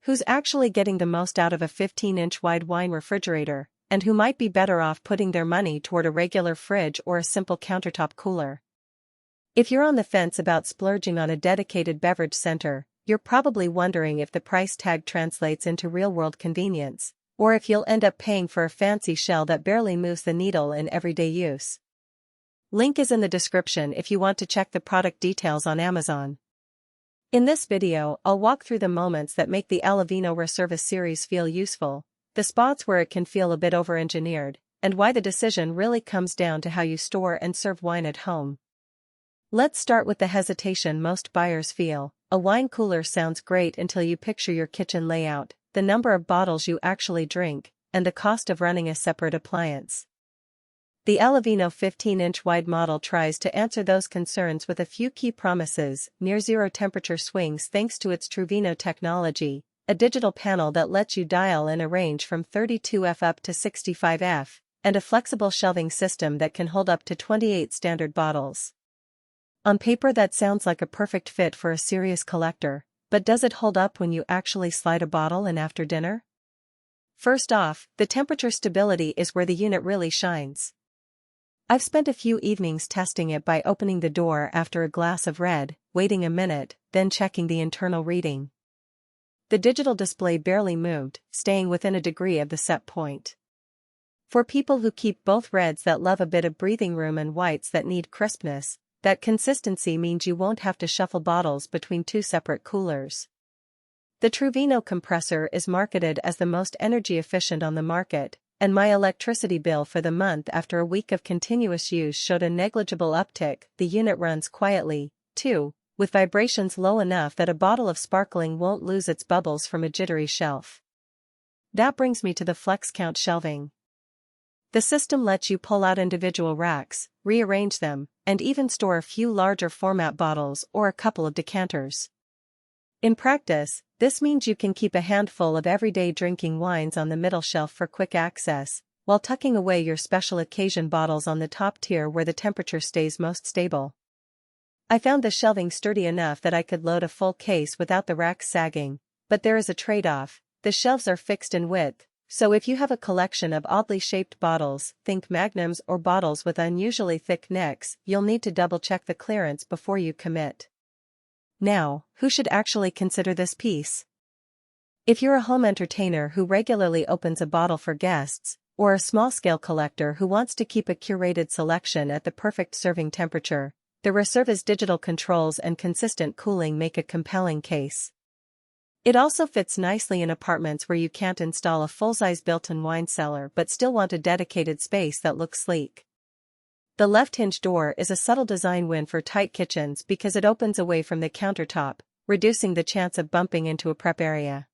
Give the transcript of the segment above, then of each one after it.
Who's actually getting the most out of a 15-inch wide wine refrigerator, and who might be better off putting their money toward a regular fridge or a simple countertop cooler? If you're on the fence about splurging on a dedicated beverage center, you're probably wondering if the price tag translates into real-world convenience, or if you'll end up paying for a fancy shell that barely moves the needle in everyday use. Link is in the description if you want to check the product details on Amazon. In this video, I'll walk through the moments that make the Allavino Reserva series feel useful, the spots where it can feel a bit over-engineered, and why the decision really comes down to how you store and serve wine at home. Let's start with the hesitation most buyers feel. A wine cooler sounds great until you picture your kitchen layout, the number of bottles you actually drink, and the cost of running a separate appliance. The Allavino 15-inch wide model tries to answer those concerns with a few key promises: near-zero temperature swings thanks to its Truvino technology, a digital panel that lets you dial in a range from 32°F up to 65°F, and a flexible shelving system that can hold up to 28 standard bottles. On paper that sounds like a perfect fit for a serious collector, but does it hold up when you actually slide a bottle in after dinner? First off, the temperature stability is where the unit really shines. I've spent a few evenings testing it by opening the door after a glass of red, waiting a minute, then checking the internal reading. The digital display barely moved, staying within a degree of the set point. For people who keep both reds that love a bit of breathing room and whites that need crispness, that consistency means you won't have to shuffle bottles between two separate coolers. The Truvino compressor is marketed as the most energy efficient on the market, and my electricity bill for the month after a week of continuous use showed a negligible uptick. The unit runs quietly, too, with vibrations low enough that a bottle of sparkling won't lose its bubbles from a jittery shelf. That brings me to the flex count shelving. The system lets you pull out individual racks, rearrange them, and even store a few larger format bottles or a couple of decanters. In practice, this means you can keep a handful of everyday drinking wines on the middle shelf for quick access, while tucking away your special occasion bottles on the top tier where the temperature stays most stable. I found the shelving sturdy enough that I could load a full case without the racks sagging, but there is a trade-off: the shelves are fixed in width. So if you have a collection of oddly shaped bottles, think magnums or bottles with unusually thick necks, you'll need to double-check the clearance before you commit. Now, who should actually consider this piece? If you're a home entertainer who regularly opens a bottle for guests, or a small-scale collector who wants to keep a curated selection at the perfect serving temperature, the Reserva's digital controls and consistent cooling make a compelling case. It also fits nicely in apartments where you can't install a full-size built-in wine cellar but still want a dedicated space that looks sleek. The left hinge door is a subtle design win for tight kitchens because it opens away from the countertop, reducing the chance of bumping into a prep area.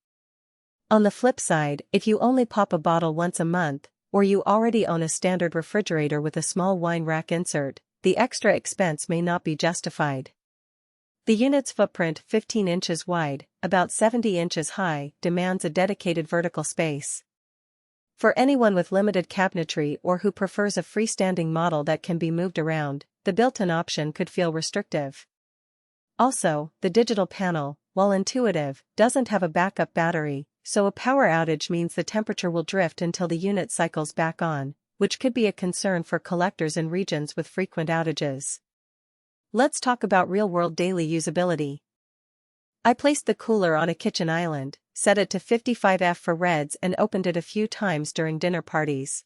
On the flip side, if you only pop a bottle once a month, or you already own a standard refrigerator with a small wine rack insert, the extra expense may not be justified. The unit's footprint, 15 inches wide, about 70 inches high, demands a dedicated vertical space. For anyone with limited cabinetry or who prefers a freestanding model that can be moved around, the built-in option could feel restrictive. Also, the digital panel, while intuitive, doesn't have a backup battery, so a power outage means the temperature will drift until the unit cycles back on, which could be a concern for collectors in regions with frequent outages. Let's talk about real-world daily usability. I placed the cooler on a kitchen island, set it to 55°F for reds and opened it a few times during dinner parties.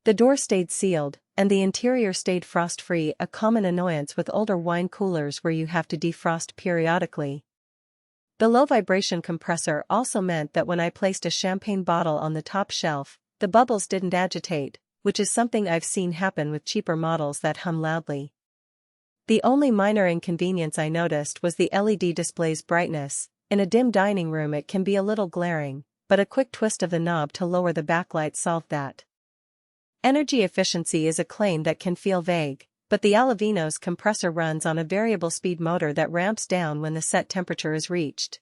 The door stayed sealed, and the interior stayed frost-free, a common annoyance with older wine coolers where you have to defrost periodically. The low vibration compressor also meant that when I placed a champagne bottle on the top shelf, the bubbles didn't agitate, which is something I've seen happen with cheaper models that hum loudly. The only minor inconvenience I noticed was the LED display's brightness. In a dim dining room it can be a little glaring, but a quick twist of the knob to lower the backlight solved that. Energy efficiency is a claim that can feel vague, but the Allavino's compressor runs on a variable speed motor that ramps down when the set temperature is reached.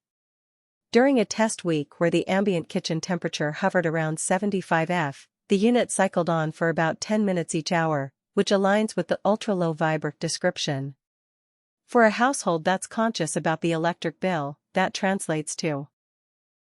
During a test week where the ambient kitchen temperature hovered around 75°F, the unit cycled on for about 10 minutes each hour, which aligns with the ultra-low vibrate description. For a household that's conscious about the electric bill, that translates to